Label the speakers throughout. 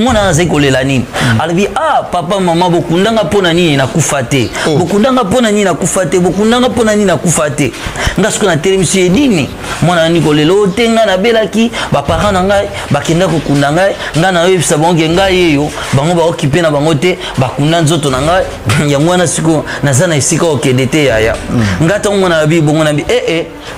Speaker 1: mwana azai kolela nini alobi ah papa mama bokundanga pona nini nakufa te bokundanga pona nini nakufa te bokundanga pona nini nakufa te nga siko na telemisi edini mwana nani kolela otenga na belaki ba parents na ngai bakenda kokunda ngai nga na yebisa bango ngai yeyo bango ba occupé na bango te bakunda nzoto na ngai ya mwana siko naza na esika okende te yaya nga ta mwana abi bongo na bi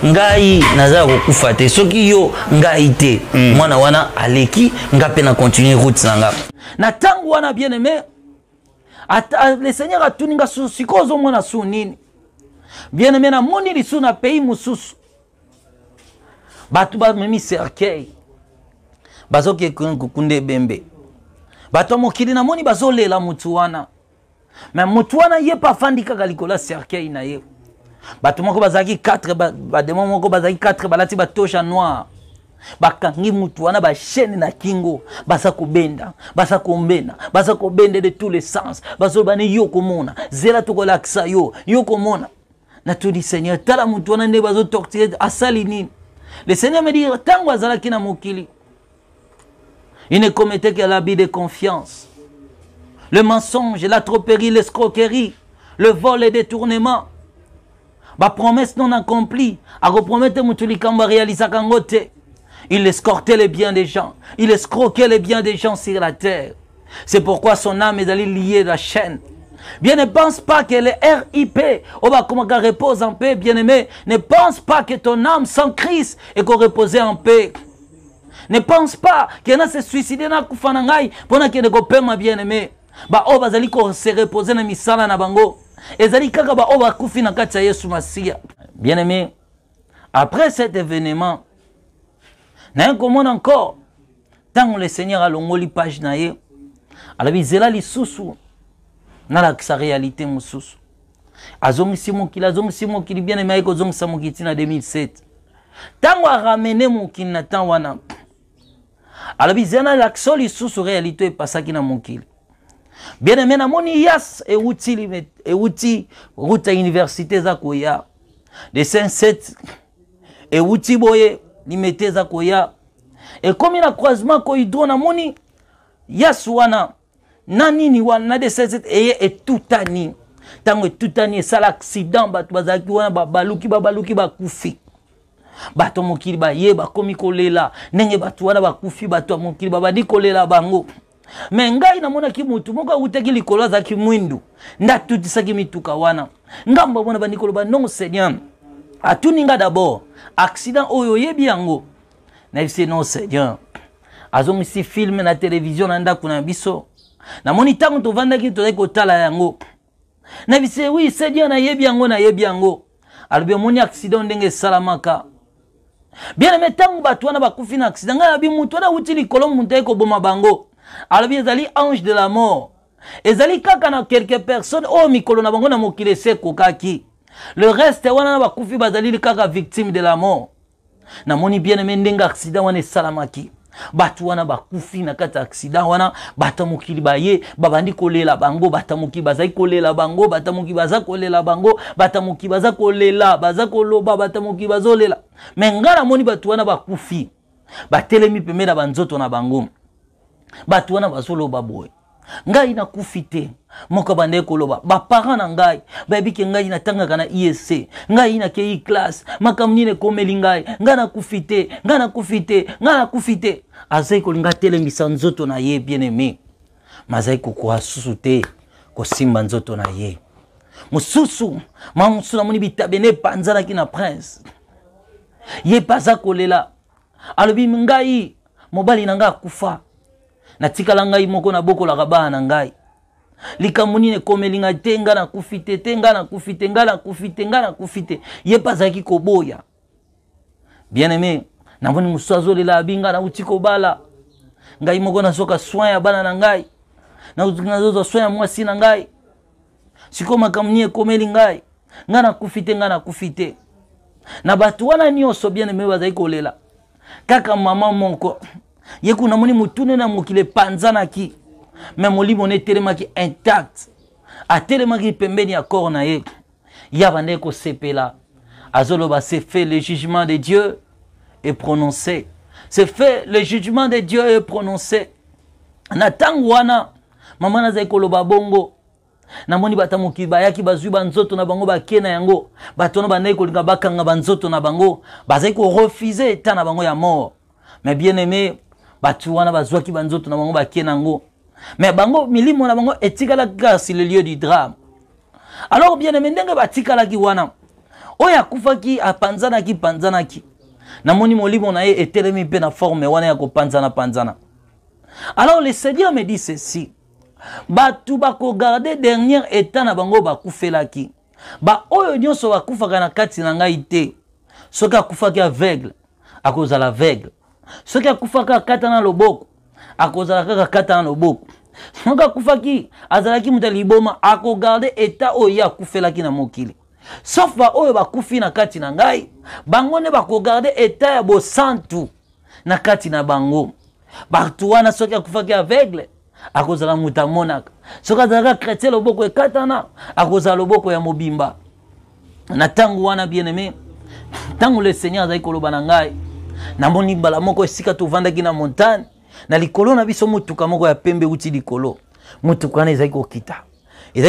Speaker 1: ngai naza kokufa te soki yo ngai te mwana wana aleki nga pe na continuer route nanga na tangu wana bien aimé le Seigneur a tuninga sikozo mwana su nini bien aimé na moni lisu na pays mususu batu ba memi cercueil bazoke kunde bembe batu mokili na moni bazolela mutu wana mais mutu wana ye pa fandi kaka likola cercueil na ye batu moko bazaki 4 ba demo moko bazaki 4 balati ba tosha noir bakangi mutu wana ba chaîne na kingo basa kobenda basa kombena basa kobende de tous les sens baso bane yo komona zela to kolaksa yo komona na tout dit Seigneur tala mutu wana nde bazo torturer asali nini le Seigneur me dit tango azala kina mokili il ne commettait que l'abus de confiance, le mensonge, la tromperie, l'escroquerie, le vol et le détournement. Ma promesse non accomplie, à repromettre Moutulikamba réalisa kangote. Il escortait les biens des gens, il escroquait les biens des gens sur la terre. C'est pourquoi son âme est allée lier la chaîne. Bien, ne pense pas que le RIP, comment repose en paix, bien-aimé. Ne pense pas que ton âme sans Christ est qu'on repose en paix. Ne pense pas qu'il y en a se suicider na kufanangai pona que ne kopema bien-aimé. Ba oba zali ko se reposer na misala na bango. Ezali kaka ba oba kufi na kati ya Yesu Masia. Bien-aimé, après cet événement, n'a comment encore tant le Seigneur a longoli page na ye. Ala bizela li susu na la sa réalité mususu. Azongi simo kili bien-aimé ko zongi samo kitina 2007. Tango a ramené mon kinatan wana. Alors bizana l'action li sous réalité pasaki na mokili. Bien aimé na moni yas et outil route à université za koya. De 57 et outil boye limité za koya. Et comme il a croisement ko idro na moni yas wana nani ni wana de 57 et tout ani. Tango tout ani ça l'accident batu bazaki wana babaluki bakufi. Bato mokili ba ye ba komi kolela nenge batu wana bakufi bato mokili babadi kolela bango me ngai namona ki mutu moko uteki likolo za kimwindu ndatutisa ki mituka wana ngamba bona bandi koloba non Seigneur atuninga d'abord accident oyo yebi yango na ise non Seigneur azongi si film na télévision na ndako na biso namoni tango to vandaki to ko tala yango na bise oui Seigneur na yebi yango albi moni accident ndenge salamaka. Bien aimé tango batu wana bakufi na accident nga bi mutu wana uti likolo muntu eko boma bango alabi ezali ange de la mort ezali kaka na quelques personnes o mikolo na bango na mokile seko kaki le reste wana bakufi bazali kaka victime de la mort na moni bien aimé ndenga accident wana salamaki batu wana bakufi na kata accident wana batamukili baye babandi kolela bango batamuki bazai kolela bango batamuki baza kolela bango batamuki baza kolela baza koloba batamuki bazolela mengana moni batu wana bakufi batelemi pemela banzoto na bango batu wana bazoloba boye ngai na kufite moko bande koloba ba parents na ngai babike ngai na tanga kana ISC ngai na kei class makamnine komeli ngai ngana kufite azai kolinga telengisa nzoto na ye bien aimé mazai kokwa susu te ko simba nzoto na ye mususu mamusu na moni bitabene panzana kina prince ye paza kolela alobi ngai mobali na nga kufa na tikala ngai moko na boko la kaba na ngai likamuni ne komelinga tenga na kufite ye pazaki koboya bien aimé na moni musazo lela abinga na utiko bala ngai moko na soka soin ya bana na ngai na uzozo soin ya mwasi na ngai siko makamuni komeli ngai ngana kufite na batu wana nyoso bien aimé bazaki kolela kaka mama moko yeku na moni mutune na mokile panzana ki même molimo ne telemaki intact a telemaki pembeni ya corps na ye ya bande ko sepela azoloba c'est fait le jugement de Dieu est prononcé c'est fait le jugement de Dieu est prononcé na tangu wana mama nazali koloba bongo namoni batamuki bayaki bazwi banzoto na bango bakena yango batono bandai kolinga bakanga banzoto na bango bazali ko refuser état na bango ya mort. Mais bien aimé batu wana bazwaki banzoto na bango bakena yango mais bango milimo na bango etikala kaka sur le lieu du drame. Alors bien aimé ndenge batikala ki wana oya kufaki panzanaki namoni molimo na ye etelemi pe na forme wana ya panzana. Alors le Seigneur me dit ceci: batu bako garder dernier état na bango bakufelaki ba oyo nyonso bakufaka na kati na ngai te. Soki akufaki aveugle akozala aveugle, soki akufaka kata na loboko akozala kaka kata na loboko, soki akufaki azalaki muta liboma akogarde état oyo akufelaki na mokili. Sauf ba oyo bakufi na kati na ngai bango ne bakogarde état ya bosantu na kati na bango. Batu wana soki akufaki aveugle akozala muta monaka, soki azalaka chrétien loboko ekatana akozala loboko ya mobimba. Na tangu wana bien aimé, tangu le Seigneur azali koloba na ngai namoni mbala moko esika tovandaki na montagne na likolo na biso mutuka moko ya pembe uti likolo. Mutuka wana ezali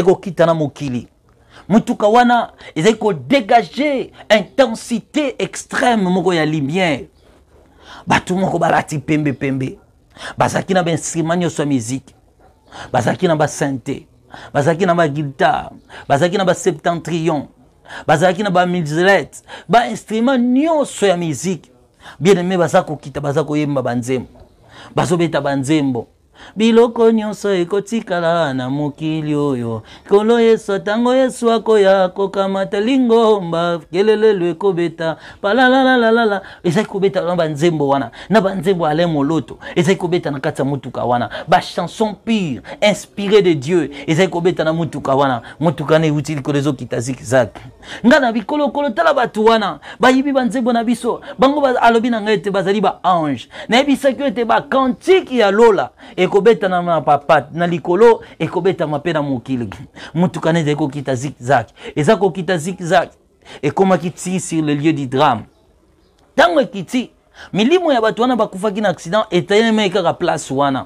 Speaker 1: kokita na mokili. Mutuka wana ezali ko dégager intensité extrême moko ya lumière. Batu moko balati pembe bazaki na ba instrument nyonso ya musique, bazaki na ba synthé, bazaki na ba guitare, bazaki na ba septentrion, bazaki na ba midlet, ba instrument nyonso ya musique. Bien aimé bazako kita bazako yemba banzembo, bazobeta banzembo. Biloko nyonso ekotikala na mokili oyo kolo Yesu tango Yesu akoya kokamata lingomba kelelelo ekobeta palalalalala ezali kobeta na banzembo wana na banzembo ale moloto ezali kobeta na kati ya mutuka wana ba chanson pure inspirée de Dieu ezali kobeta na mutuka wana mutuka ne utili kolezo kitazikizak ngana bikolo kolo tala batu wana bayibi banzembo na biso bango alobi na ngai te bazali ba ange na bisaki ete ba cantique ya lola ekobeta na mapapa na likolo ekobeta mapena mokili mutuka ne zeko kita zigzag ezako kita zigzag ekoma kiti sur le lieu du drame. Tango ekiti milimo ya batu wana bakufaki na accident etayeme kaka place wana.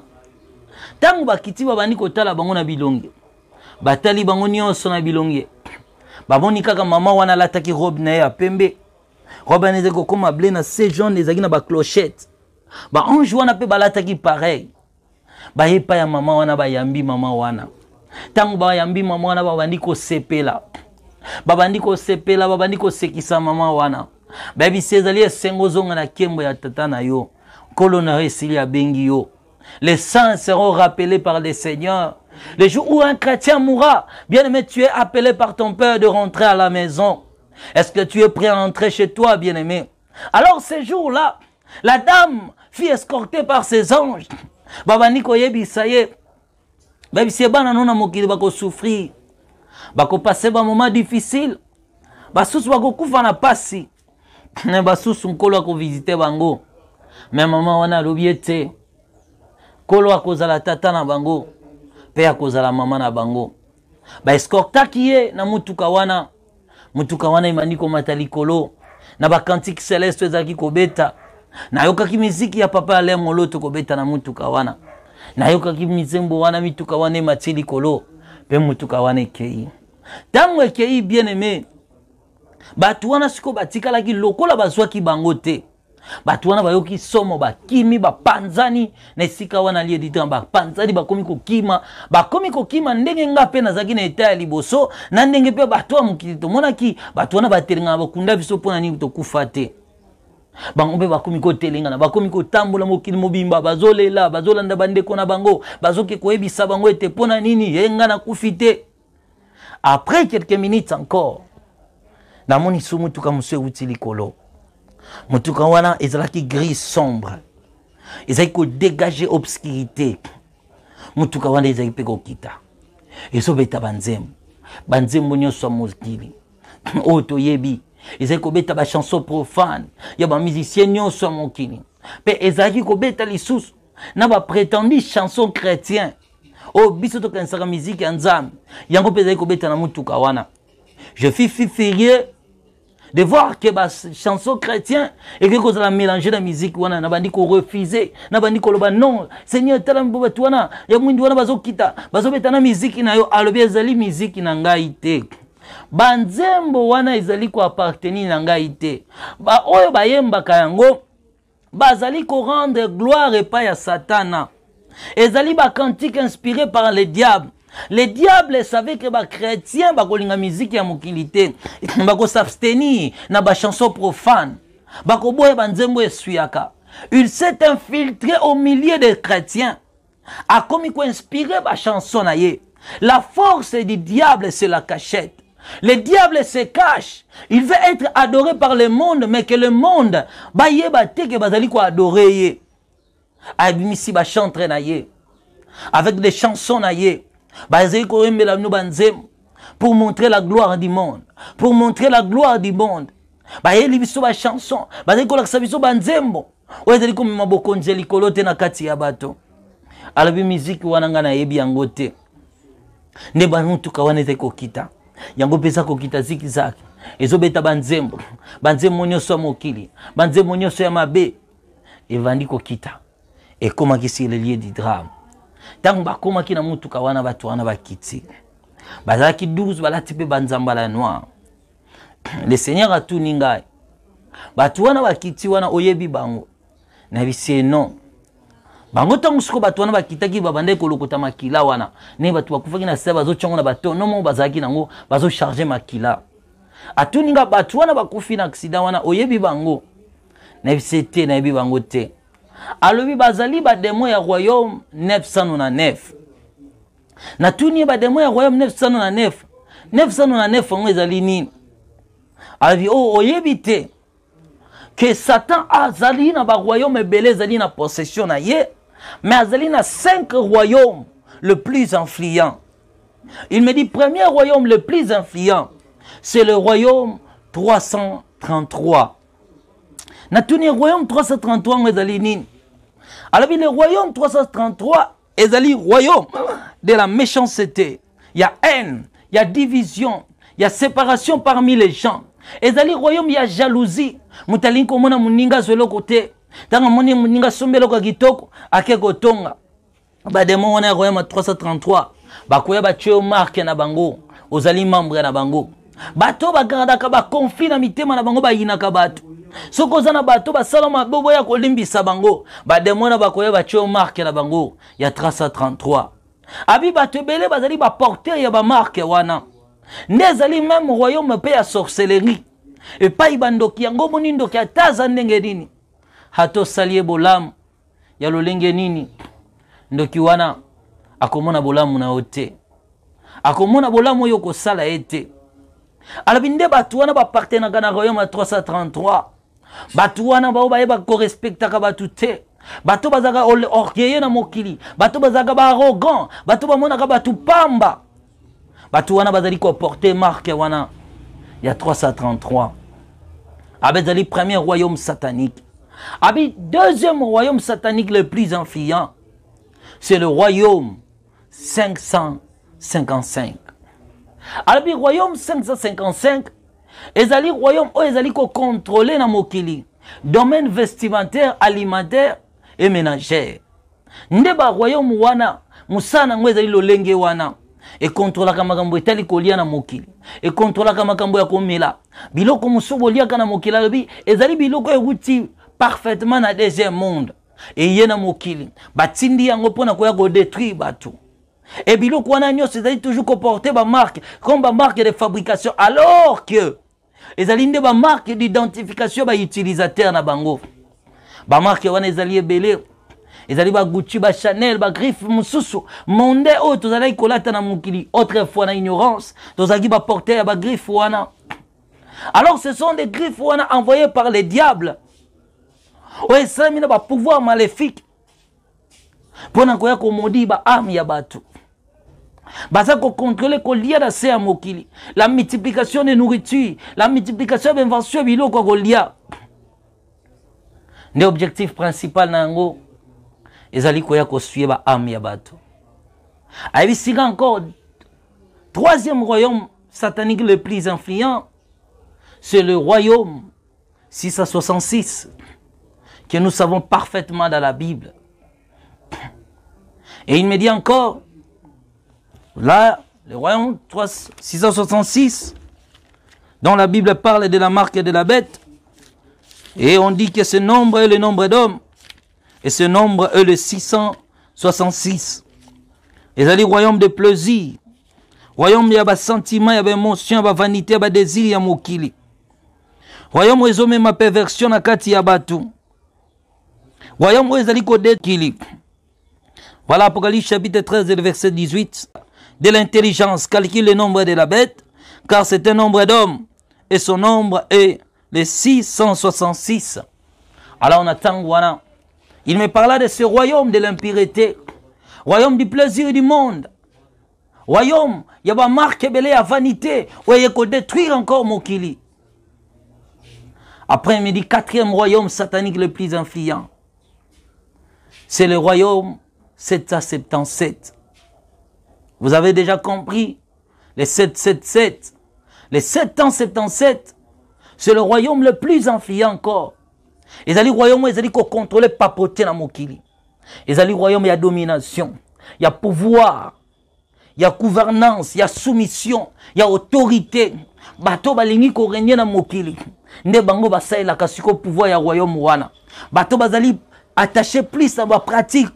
Speaker 1: Tango bakiti babani kotala bango na bilonge batali bango nyonso na bilonge baboni kaka mama wana lataki robe na ya pembe, robe na zeko koma bleu na se jaune ezaki na ba clochette, ba ange wana pe balataki pareil. Bayepa ya mama wana bayambi mama wana. Tangu bayambi mama wana babandi kosepela. Babandi kosepela, babandi kosekisa mama wana. Babi sezali esengo zonga na kembo ya tata na yo. Kolo na esili abengi yo. Les saints seront rappelés par le Seigneur. Le jour où un chrétien mourra, bien aimé, tu es appelé par ton père de rentrer à la maison. Est-ce que tu es prêt à entrer chez toi, bien aimé? Alors ces jours-là, la dame fut escortée par ses anges. Babani koyebi saye babi sebana nona mokili bako souffrir bako passer ba moment difficile basusu bako kufa na pasi ne basusu nkolo ko visiter bango mais maman wana lobiete kolo akozala tata na bango pe akozala mama na bango ba escorta kiye na mutuka wana imaniko matalikolo na ba cantique céleste ezaki kobeta na yokaki miziki ya papa ale moloto kobeta na mutuka wana na yokaki mizembo wana mituka wana matili kolo pe mutuka wana ekei. Tango ekei bien aimé batu wana siko batikala ki lokola bazwaki bango te. Batu wana bayoki somo bakimi bapanzani na esika wana lié dit bapanzani bakomi kokima ndenge nga pe nazaki na eta ya liboso na ndenge pe batu wa mokili tomonaki batu wana batelinga bakunda biso pona nini tokufa te. Bango be bakomi kotelinga na bakomi kotambola mokili mobimba bazolela bazolanda bandeko na bango bazoke koyebisa bango ete pona nini yenga na kufite. Après quelques minutes encore namoni su mutuka musu euti likolo. Mutuka wana ezalaki gris sombre, ezalaki ko dégager obscurité. Mutuka wana ezalaki pe kokita ezobeta banzembo nyonso ya mokili oyo toyebi ezali kobeta ba chanson profane ya ba musicien nyonso ya mokili pe ezalaki kobeta lisusu na ba prétendu chanson chrétien oyo biso tokanisaka miziki ya nzambe yango pe ezali kobeta na mutuka wana. Je fus furieux de voir que ba chanson chrétien et que cause la mélanger la musique wana na bandi ko refuser na bandi ko loba non Seigneur tala mboba tuana ya mwindi wana bazo kita bazo betana musique na yo alobi ezali musique na ngai te banzembo wana ezali ko appartenir na ngai te ba oyo bayembaka yango bazali ko rendre gloire epai ya Satana ezali ba cantique inspiré par le diable. Les diables savaient que les chrétiens bakolinga musique ya mokilité bako s'abstenir na ba chanson profane bako boye banzembo esuyaka. Il s'est infiltré au milieu des chrétiens a commis ko inspirer ba chanson na ye. La force du diable c'est la cachette. Le diable se cache. Il veut être adoré par le monde mais que le monde ba yeba te ke bazali ko adorer ye. Abimisi ba chanter na ye avec des chansons na ye. Pour montrer la gloire du monde. Pour montrer la gloire du monde. Chanson. Alabi musique wananga na yebi yango te. Ne banutu kawanete kokita. Yango pesa kokita ziki zaki. Ezo beta banzembo. Banzembo nyoso mokili. Banzembo nyoso ya mabe. Evandi kokita. Et comment qui c'est le lieu du drame. Tant bakoma kina mutu kawana batu wana bakiti bazaki 12 balati pe banzambala noir. Le Seigneur a tout ningai batu wana bakiti wana oyebi bango na bise non bango tangu siko batu wana bakitaki babande kolokota makila wana ne batu bakufaki na seba bazo chongo na bato no mo bazaki nango bazo charger makila atuninga batu wana bakufi na accident wana oyebi bango na bise te na yebi bango te. Alobi bazali ba démon ya royaume 909. Na tuni ba démon ya royaume 909. 909 ngo ezali nini? Alobi oyebite que Satan azali na ba royaume belé ezali na possession na ye, mais azali na 5 royaumes le plus influent. Il me dit premier royaume le plus influent, c'est le royaume 333. Natuni royaume 333 ezali nini? Alors le royaume 333 ezali royaume de la méchanceté. Il y a haine, il y a division, il y a séparation parmi les gens. Ezali royaume il y a jalousie. Mutali komona muninga zelo côté. Tanga moni muninga sombelo ka kitoko akeko tonga. Ba demo wana royaume 333. Bakoya ba tio marque na bango. Ozali membre na bango. Bato baganda ka ba conflit na mitema na bango ba yinaka bato. Soko zana bato ba salama bobo ya kolimbisa bango ba demona bakoya ba tio marque na bango ya 333. Abi bato belé bazali ba porter ya ba marque wana. Nezali même royaume pe ya sorcellerie. Et pa ibandoki yango monindo ki ataza ndenge nini. Hato salie bolam ya lolenge nini. Ndoki wana akomona bolamu na ote. Akomona bolamu yo ko sala ete. Alabinde batu wana ba partenaka na royaume 333. Batu wana ba bayeba ko respectaka batu te. Batu bazaka orgueilleux na mokili. Batu bazaka ba arrogant. Batu ba monaka batu pamba. Batu wana bazali ko porter marque wana ya 333. Abezali premier royaume satanique. Abi deuxième royaume satanique le plus influent, c'est le royaume 555. Alors le royaume 555 ezali royaume o ezali ko contrôler na mokili domaine vestimentaire, alimentaire et ménagère. Ndeba royaume wana musana ngo ezali lolenge wana et contrôler ka makambo etali kolia na mokili et contrôler ka makambo ya komela biloko musubo lia kana mokila lobi ezali biloko euti parfaitement na deuxième monde et yena mokili batindi yango pona koya ko détruire bato. Et biloko wana nyos ezali toujours comporter ba marque comme ba marque de fabrication alors que ezali nde ba marque d'identification ba utilisateur na bango. Ba marque wana ezali ebele. Ezali ba Gucci, ba Chanel, ba Griffe mususu monde o tozali kolata na mokili autrefois na ignorance tozali ba porter ba Griffe wana. Alors ce sont des griffes wana envoyés par les diables. Ouais, ça mina ba pouvoir maléfique. Pona koya ko modi ba arme ya batu. Baza ko contrôler ko lia da se mokili. La multiplication de nourriture, la multiplication d'invention biloko ko lia. Ne objectif principal nango ezali koya ko suivre ba arme ya batu. Aibisika encore troisième royaume satanique le plus influent, c'est le royaume 666 que nous savons parfaitement dans la Bible. Et il me dit encore, là, le royaume 666, dont la Bible parle de la marque et de la bête, et on dit que ce nombre est le nombre d'hommes, et ce nombre est le 666. Et ça dit royaume de plaisir, royaume il y a des sentiments, il y a des émotions, il y a des vanités, il y a des désirs, il y a mokili. Royaume où ils ont même ma perversion à kati ya batu. Royaume où ils allaient coder kili. Voilà Apocalypse chapitre 13 et le verset 18. De l'intelligence calcule le nombre de la bête, car c'est un nombre d'hommes, et son nombre est le 666. Alors on attend voilà. Il me parla de ce royaume de l'impureté, royaume du plaisir du monde, royaume, il y a pas marque belé à vanité, où il y a qu'à détruire encore Mokili. Après, il me dit quatrième royaume satanique le plus influent. C'est le royaume 777. Vous avez déjà compris, les 777, les 777, c'est le royaume le plus influent encore. Ils allaient royaume, ils allaient contrôler papoter dans Mokili. Ils allaient royaume, il y a domination, il y a pouvoir, il y a gouvernance, il y a soumission, il y a autorité. Bato balingi ko régner na Mokili. Nde bango basai la kasiko pouvoir ya royaume wana. Bato bazali attaché plus à ba pratique,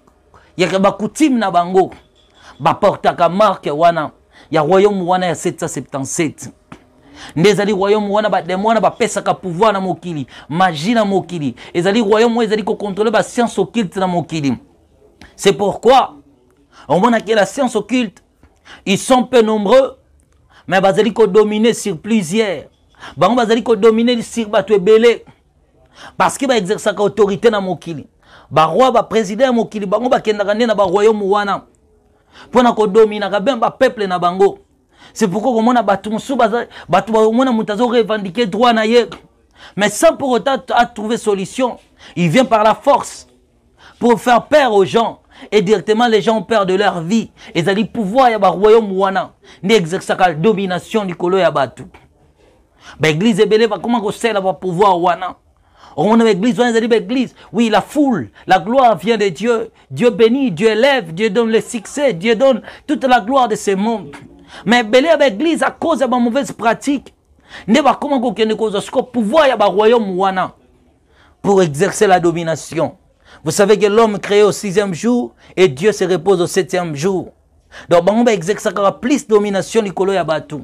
Speaker 1: ya ba coutume na bango. Ba porta ka marque wana. Ya royaume wana ya 777. Ndezali royaume wana ba demona ba pesa ka pouvoir na Mokili, magie na Mokili. Ezali royaume ezali ko contrôler ba science occulte na Mokili. C'est pourquoi on voit que la science occulte, ils sont peu nombreux, mais bazali ko dominer sur plusieurs. Bango bazali ko dominer sur bato ebele. Parce que ba exercer ka autorité na Mokili. Ba roi ba président Mokili bango ba kendaka na ba royaume wana. Pona ko dominer ka ben ba peuple na bango. C'est pourquoi on a battu revendiquer droit naïe. Mais sans pour autant trouver solution. Il vient par la force pour faire peur aux gens. Et directement les gens ont peur de leur vie. Et ça dit pouvoir y a royaume wana. N'exerce la domination du colo ya batu. L'église est belle, comment on sait avoir pouvoir wana. On a l'église, on a dit l'église. Oui, la foule, la gloire vient de Dieu. Dieu bénit, Dieu élève, Dieu donne le succès, Dieu donne toute la gloire de ce monde. Mais belé avec l'église à cause de ma mauvaise pratique. Ne va comment qu'on ait cause de pouvoir y a royaume wana pour exercer la domination. Vous savez que l'homme créé au 6e jour et Dieu se repose au 7e jour. Donc on va exercer plus de domination du colo ya batu.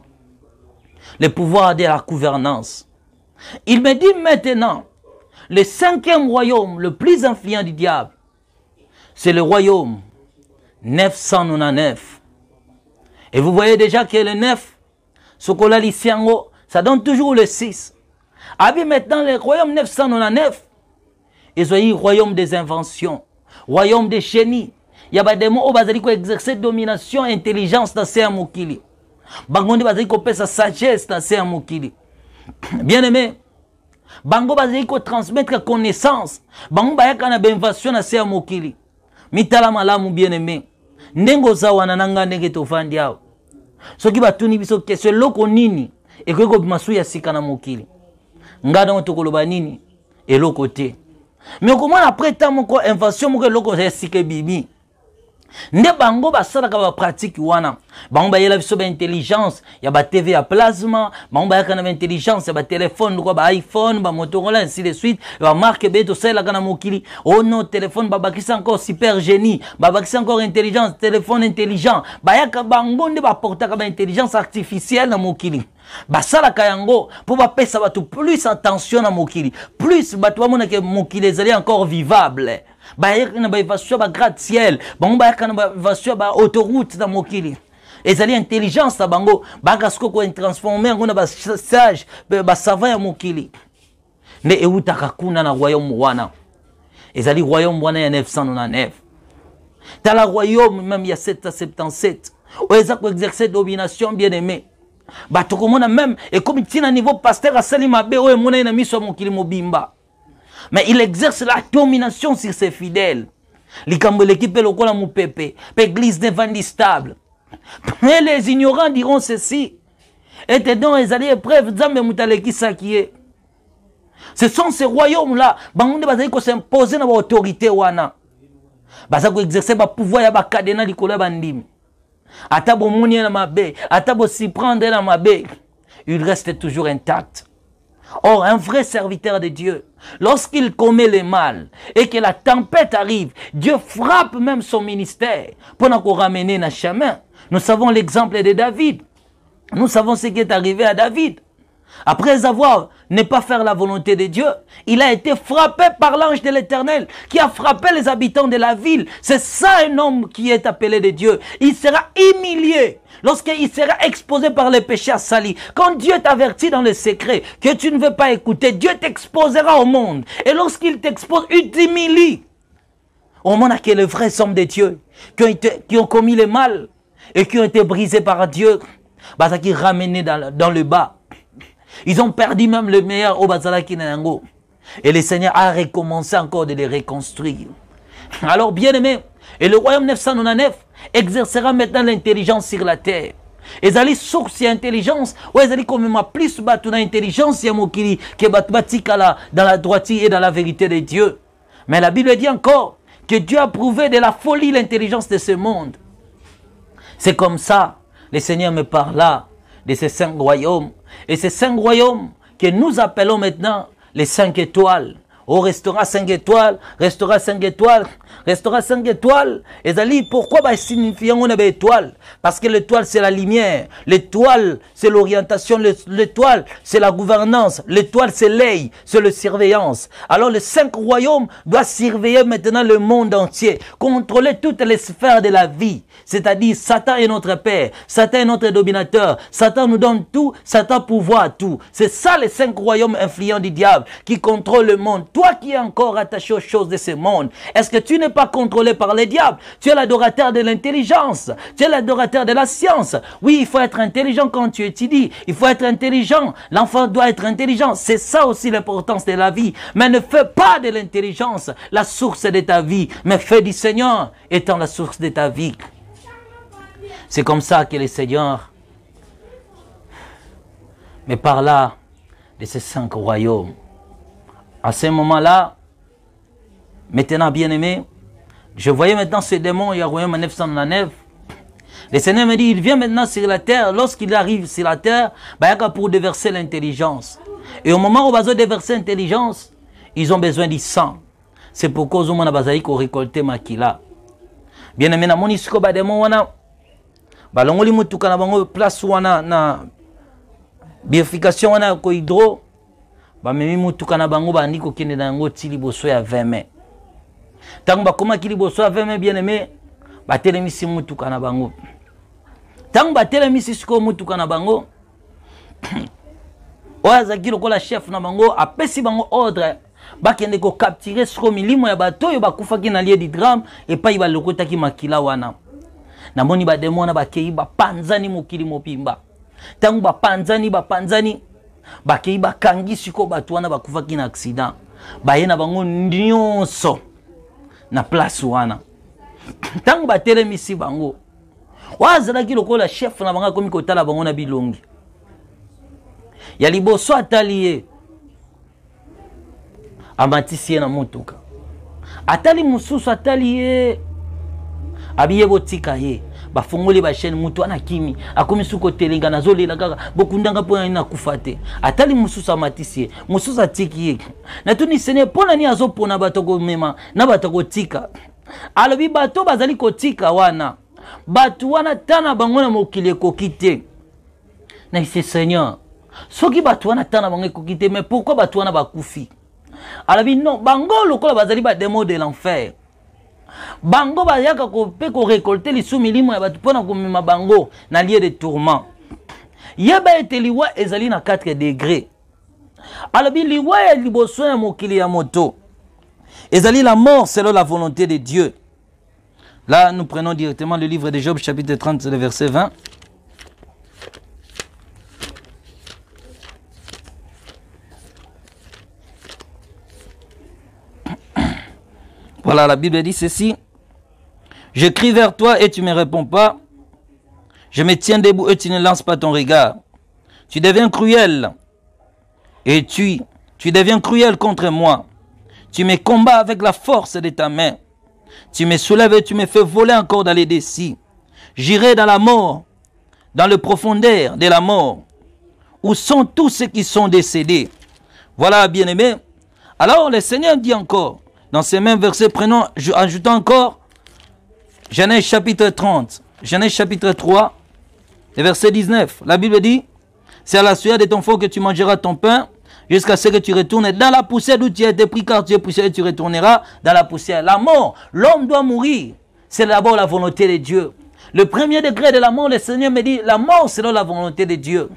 Speaker 1: Le pouvoir de la gouvernance. Il me dit maintenant, le 5e royaume le plus influent du diable, c'est le royaume 999. Et vous voyez déjà que le 9, ce qu'on a ici en haut, ça donne toujours le 6. Ah bien maintenant, le royaume 999, ils ont eu le royaume des inventions, royaume des génies. Il y a des mots qui exercer domination, intelligence dans ces mokili. Bangondi bazali ko pesa sagesse dans ces mokili. Bien aimé, bango bazali ko transmettre connaissance. Bango bayaka na invention dans ces mokili. Mitala malamu bien aimé. Ndengo za wanananga ndenge tofandi yao. Soki batuni biso question loko nini ekoko bimasu ya sika na mokili. Ngana otokoloba nini eloko te. Mais comment après tant moko invention moko loko ya sika bibi. Nde bango basala ka ba pratique wana. Bango ba yela biso ba intelligence, ya ba TV ya plasma, bango ba yaka na intelligence, ya ba téléphone ko ba iPhone, ba Motorola ainsi de suite, ba marque beto sala kana mokili. Oh non, téléphone ba bakisa encore super génie, ba bakisa encore intelligence, téléphone intelligent. Ba yaka bango nde ba porta ka ba intelligence artificielle na mokili. Basala kayango pour ba pesa batu plus attention na mokili. Plus batu ba mona ke mokili ezali encore vivable. Ba yaka na ba évasion ba gratte-ciel, bango ba yaka na ba évasion ba autoroute na mokili. Ezali intelligence na bango, ba kasko ko transformer ngona ba sage, ba savant ya mokili. Ne eutaka kuna na royaume wana. Ezali royaume wana ya 999. Dans la royaume même il y a 777. Où ils ont exercé domination bien aimé. Bah tout comme on a même et comme il à niveau pasteur à Salima Béo et mon na miso mokili mobimba. Mais il exerce la domination sur ses fidèles. L'équipe est lokola mou pépé, l'église devant stable. Mais les ignorants diront ceci. Et tes dons, ils allaient épreuve, Zambe Moutaleki Sakie. Ce sont ces royaumes-là, bangonde bazali ko s'imposer na ba autorité wana. Baza ko exercer ba pouvoir ya ba cadena likolo ya bandimi. Ata bo moni na mabe, ata bo si prendre na mabe, il reste toujours intact. Or, un vrai serviteur de Dieu, lorsqu'il commet le mal et que la tempête arrive, Dieu frappe même son ministère pour nous ramener dans le chemin. Nous savons l'exemple de David. Nous savons ce qui est arrivé à David. Après avoir ne pas faire la volonté de Dieu, il a été frappé par l'ange de l'Éternel qui a frappé les habitants de la ville. C'est ça un homme qui est appelé de Dieu. Il sera humilié lorsqu'il sera exposé par les péchés assalis. Quand Dieu t'avertit dans le secret que tu ne veux pas écouter, Dieu t'exposera au monde. Et lorsqu'il t'expose, il t'humilie. Au moment où les vrais hommes de Dieu qui ont commis le mal et qui ont été brisés par Dieu, bah, qui ramenés dans le bas. Ils ont perdu même le meilleur au Bazalaki Nango. Et le Seigneur a recommencé encore de les reconstruire. Alors, bien aimé, et le royaume 999 exercera maintenant l'intelligence sur la terre. Ils allaient source intelligence, ou ils allaient comme plus battre l'intelligence, que batikala dans la droiture et dans la vérité de Dieu. Mais la Bible dit encore que Dieu a prouvé de la folie l'intelligence de ce monde. C'est comme ça, le Seigneur me parla de ces 5 royaumes. Et ces 5 royaumes que nous appelons maintenant les 5 étoiles. Au restaurant 5 étoiles, restaurant 5 étoiles, restaurant 5 étoiles. Et ça dit, pourquoi bah, signifiant on a des étoiles? Parce que l'étoile c'est la lumière, l'étoile c'est l'orientation, l'étoile c'est la gouvernance, l'étoile c'est l'œil, c'est la surveillance. Alors les 5 royaumes doivent surveiller maintenant le monde entier, contrôler toutes les sphères de la vie. C'est-à-dire Satan est notre père, Satan est notre dominateur, Satan nous donne tout, Satan pouvoir tout. C'est ça les 5 royaumes influents du diable qui contrôlent le monde. Toi qui es encore attaché aux choses de ce monde, est-ce que tu n'es pas contrôlé par le diable? Tu es l'adorateur de l'intelligence, tu es l'adorateur de la science. Oui, il faut être intelligent quand tu étudies, il faut être intelligent, l'enfant doit être intelligent. C'est ça aussi l'importance de la vie. Mais ne fais pas de l'intelligence la source de ta vie, mais fais du Seigneur étant la source de ta vie. C'est comme ça que le Seigneur me parla de ces 5 royaumes. À ce moment-là, maintenant bien aimé, je voyais maintenant ce démon, il y a royaume en 999. Le Seigneur me dit, il vient maintenant sur la terre. Lorsqu'il arrive sur la terre, il y a pour déverser l'intelligence. Et au moment où ils ont déversé l'intelligence, ils ont besoin du sang. C'est pourquoi ils ont récolté Makila. Bien aimé, mon isko ba démon wana, balongoli mutuka na bango place wana na biification wana ko hydro. Bamemi mutuka na bango bandi ko kende na yango ti liboso ya 20 mai. Tango bakomaki liboso ya 20 mai bien aimé, batelemisi mutuka na bango. Tango batelemisi siko mutuka na bango, oya zaki lokola chef na bango apesi bango ordre bakende ko capturer siko milimo ya bato oyo bakufaki na lieu du drame epai balokotaki makila wana. Namoni bademo wana bakei bapanzani mokili mopimba. Tango bapanzani bakei bakangi siko bato wana bakufaki na accident. Baye na bango nyonso na place wana. Tango batelemisi bango, wazalaki lokola chef na bango komi kotala bango na bilongi. Ya liboso ataliye amatisiye na motuka. Atali mususu ataliye abiye botika ye. Bafongoli ba chaîne mutu ana kimi akomi suko telinga nazolela kaka bokundanga pona na kufate. Atali mususu amatisiye, mususu atiki. Na tuni sene pona ni azopona bato ko mema na bato ko tika. Alobi bato bazali ko tika wana. Bato wana tana bango na mokili kokite. Na ise Seigneur, soki bato wana tana bango kokite, mais pourquoi bato wana bakufi? Alobi non, bango lokola bazali ba démon de l'enfer. Bango bayaka ko pe ko récolter les sous-milimo ya bato pona ko mema bango na lieu de tourment. Yeba ete liwa ezali na 4 degrés. Alobi liwa ya liboso ya mokili ya moto ezali la mort selon la volonté de Dieu. Là, nous prenons directement le livre de Job, chapitre 30, le verset 20. Voilà, la Bible dit ceci. Je crie vers toi et tu ne me réponds pas. Je me tiens debout et tu ne lances pas ton regard.
Speaker 2: Tu deviens cruel. Et tu deviens cruel contre moi. Tu me combats avec la force de ta main. Tu me soulèves et tu me fais voler encore dans les décis. J'irai dans la mort, dans le profondeur de la mort. Où sont tous ceux qui sont décédés? Voilà, bien-aimés. Alors, le Seigneur dit encore, dans ces mêmes versets, ajoutons encore, Genèse chapitre 30, Genèse chapitre 3, le verset 19. La Bible dit, c'est à la sueur de ton four que tu mangeras ton pain, jusqu'à ce que tu retournes dans la poussière d'où tu as été pris, car tu es poussière et tu retourneras dans la poussière. La mort, l'homme doit mourir. C'est d'abord la volonté de Dieu. Le premier degré de la mort, le Seigneur me dit, la mort selon la volonté de Dieu.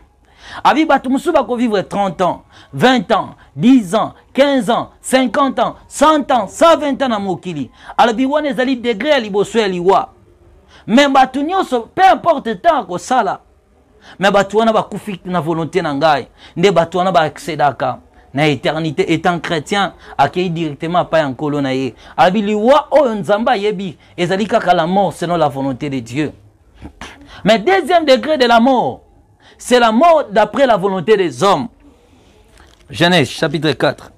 Speaker 2: Abi batumusu bako vivre 30 ans, 20 ans, 10 ans, 15 ans, 50 ans, 100 ans, 120 ans na mokili. Alabi wana ezali degré ya liboso ya liwa. Mais batu nyonso, peu importe temps ko sala. Mais batu wana bakufi na volonté na ngai. Nde batu wana ba accédaka na éternité étant chrétien accueilli directement pa yankolo na ye. Alabi liwa oyo nzamba yebi ezali kaka la mort selon la volonté de Dieu. Mais deuxième degré de la mort, c'est la mort d'après la volonté des hommes. Genèse chapitre 4.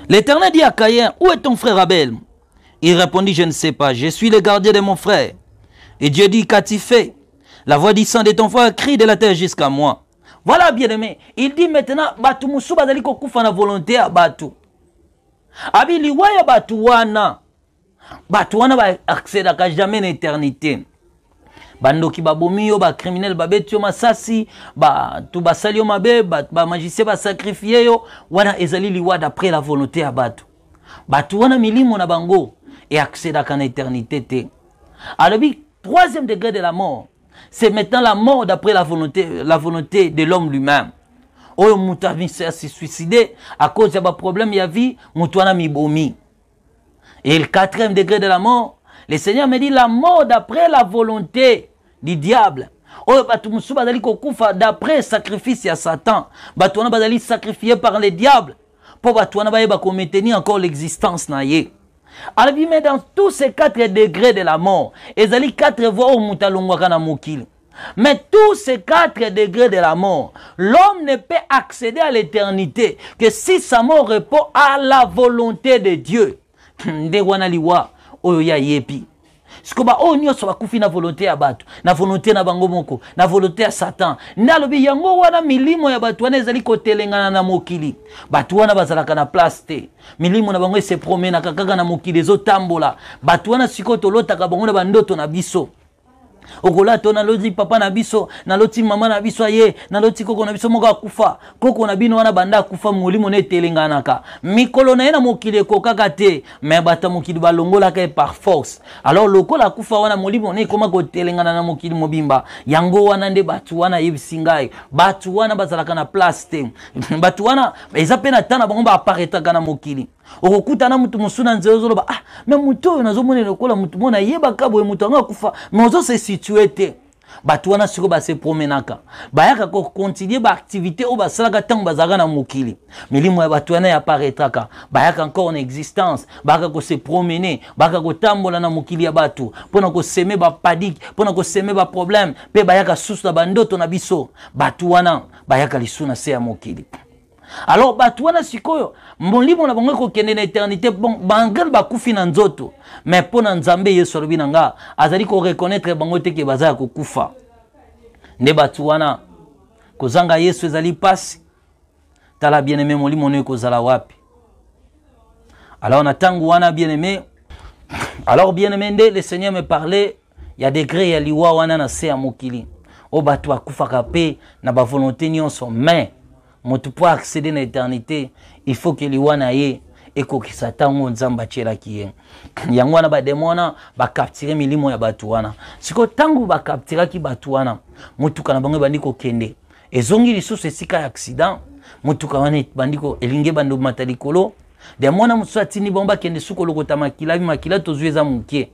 Speaker 2: L'Éternel dit à Caïn, où est ton frère Abel? Il répondit, je ne sais pas, je suis le gardien de mon frère. Et Dieu dit, qu'as-tu fait? La voix disant de ton frère crie de la terre jusqu'à moi. Voilà, bien-aimé. Il dit maintenant, batu musu bazali kokufa na volonté à batu. Abi liwaya batu wana. Batu wana ba accéder à jamais l'éternité. Bandoki babomi yo ba criminel babeti yo masasi ba tu basali yo mabe ba magicien ba sacrifier yo wana ezali liwa d'après la volonté ya batu. Batu wana milimo na bango et accéder à l'éternité te. Alors troisième degré de la mort, c'est maintenant la mort d'après la volonté de l'homme lui-même. Oyo mutu a se suicider à cause de ba problème ya vie, mutu wana mibomi. Et le quatrième degré de la mort, le Seigneur me dit la mort d'après la volonté du diable. Oyo batu musu bazali kokufa d'après sacrifice à Satan. Batu wana bazali sacrifié par le diable. Pour batu wana ba ko maintenir encore l'existence na ye. Alors mais dans tous ces 4 degrés de la mort, ezali 4 voies au mutalongwaka na mokili. Mais tous ces 4 degrés de la mort, l'homme ne peut accéder à l'éternité que si sa mort répond à la volonté de Dieu. Nde wana liwa oyo ya yepi. Sikoba o nyonso bakufi na volonté ya batu, na volonté na bango moko, na volonté ya Satan. Ndalobi yango wana milimo ya batu wana ezali kotelengana na mokili. Batu wana bazalaka na place te. Milimo na bango se promena kaka na mokili ezotambola. Batu wana siko tolotaka bango na bandoto na biso. Okola to na loti papa na biso, na loti mama na biso ye, na loti koko na biso moko akufa. Koko na bino wana banda akufa molimo ne telenganaka. Mikolo na ye na mokili kokaka te, mais bata mokili balongola ka par force. Alors lokola akufa wana molimo ne koma ko telengana na mokili mobimba. Yango wana nde batu wana yebisingai. Batu wana bazalaka na place te. Batu wana eza pena tana bango ba apparaître kana mokili. Okukuta na mutu musuna nzezo loba ah mais mutu oyo nazomona lokola mutu mona yeba kabo mutu anga kufa mais ozo se situer te batu wana siko ba se promenaka bayaka ko continuer ba activité o basalaka tango bazaka na mokili milimo ya batu wana ya apparaîtraka bayaka encore en existence bayaka ko se promener bayaka ko tambola na mokili ya batu pona ko semer ba panique pona ko semer ba problème pe bayaka susu na bandoto na biso batu wana bayaka lisuna se ya mokili. Alors batouana sikoyo mbonlimo na bango ko kende na éternité bon bangal ba kufi na nzoto mais pona nzambe yesu alobi nanga azali ko reconnaître bango te ke bazaya ko kufa nde batouana kozanga yesu ezali pasi tala bien-aimé molimo ne kozala wapi. Alors na tangu wana bien-aimé, alors bien-aimé nde le Seigneur me parlait il y a degré ya liwa wana na se ya mokili o batu akufa kape na ba volonté nyonso mais motu pour accéder à l'éternité, il faut que liwana ye eko kisatango nzamba chela kiye. Yangwana ba demona ba capturer milimo ya batu wana. Siko tangu ba capturer ki batu wana, motu kana bango bandiko kende. Ezongi lisusu esika accident, motu kana bandiko elinge bando matalikolo. Demona musu atini bomba kende suko lokota makila makila tozueza mukie.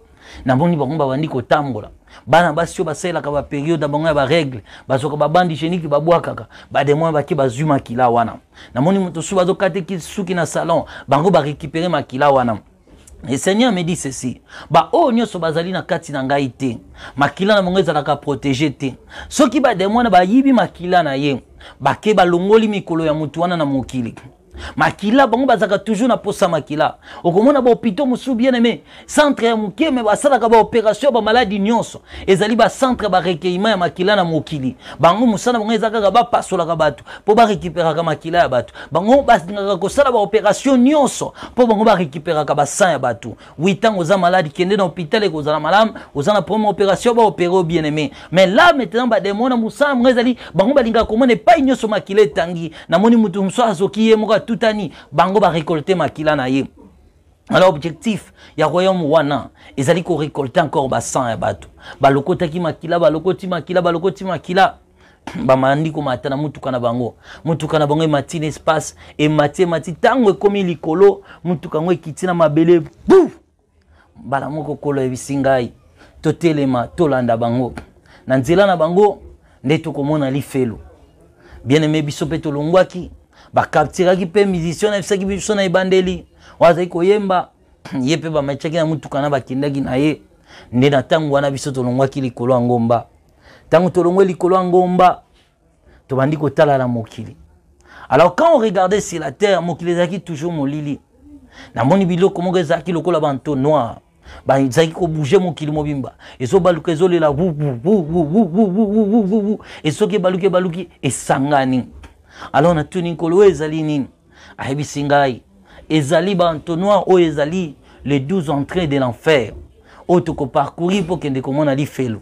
Speaker 2: Na boni bango bandiko tambola. Bana basio basela ka ba période bango ba règle bazoka ba bandi génique ba bwakaka ba demoi ba ki bazuma kila wana na moni muto su bazokate ki suki na salon bango ba récupérer makila wana Le Seigneur me dit ceci. Ba o nyoso bazali na kati na ngai te. Makila na mongo ezalaka protéger te. Soki ba demona ba yibi makila na ye. Ba ke ba longoli mikolo ya mutu wana na mokili. Makila bango bazaka toujours na posa makila. Okomona ba hôpital musu bien aimé. Centre ya mukie me basalaka ba opération ba maladie nyonso. Ezali ba centre ba recueillement ya makila na mokili. Bango musana bango ezaka ba pasolaka batu po ba récupérer makila ya batu. Bango basingaka ko sala ba opération nyonso po bango ba récupérer ba sang ya batu. 8 ans oza malade kende na hôpital e kozala malam, oza na première opération ba opérer bien aimé. Mais là maintenant ba demona musana bango ezali bango balinga komona pa nyonso makila etangi. Na moni mutu muso azoki ye moka tout ani bango ba récolter makila na ye. Alors objectif ya royaume wana ezali ko récolter encore ba sang ya batu. Ba lokotaki makila ba lokoti makila ba lokoti makila ba mandi ko matana mutuka na bango. Mutuka na bango matine espace et mati tango ekomi likolo mutuka ngo ekitina mabele bou. Bala moko kolo ebisingai totelema tolanda bango. Na nzela na bango ndeto komona lifelo. Bien aimé biso pe tolongwaki ba capturaki pe musicien na bisaki biso na ibandeli wazai koyemba yepe ba machaki na mutuka na bakindaki na ye nde na tango wana biso tolongwaki likolo ya ngomba. Tango tolongwe likolo ya ngomba tobandi kotala la mokili. Alors quand on regardait sur la terre mokili ezaki toujours molili. Na moni biloko moko ezaki lokola banto noir. Ba ezaki ko bouger mokili mobimba. Ezo baluka ezolela bu esoki baluki esangani. Alors na tuni kolo ezali nini ayebi ngai ezali ba entonnoir o ezali les 12 entrées de l'enfer o toko parcourir pour kende komona lifelo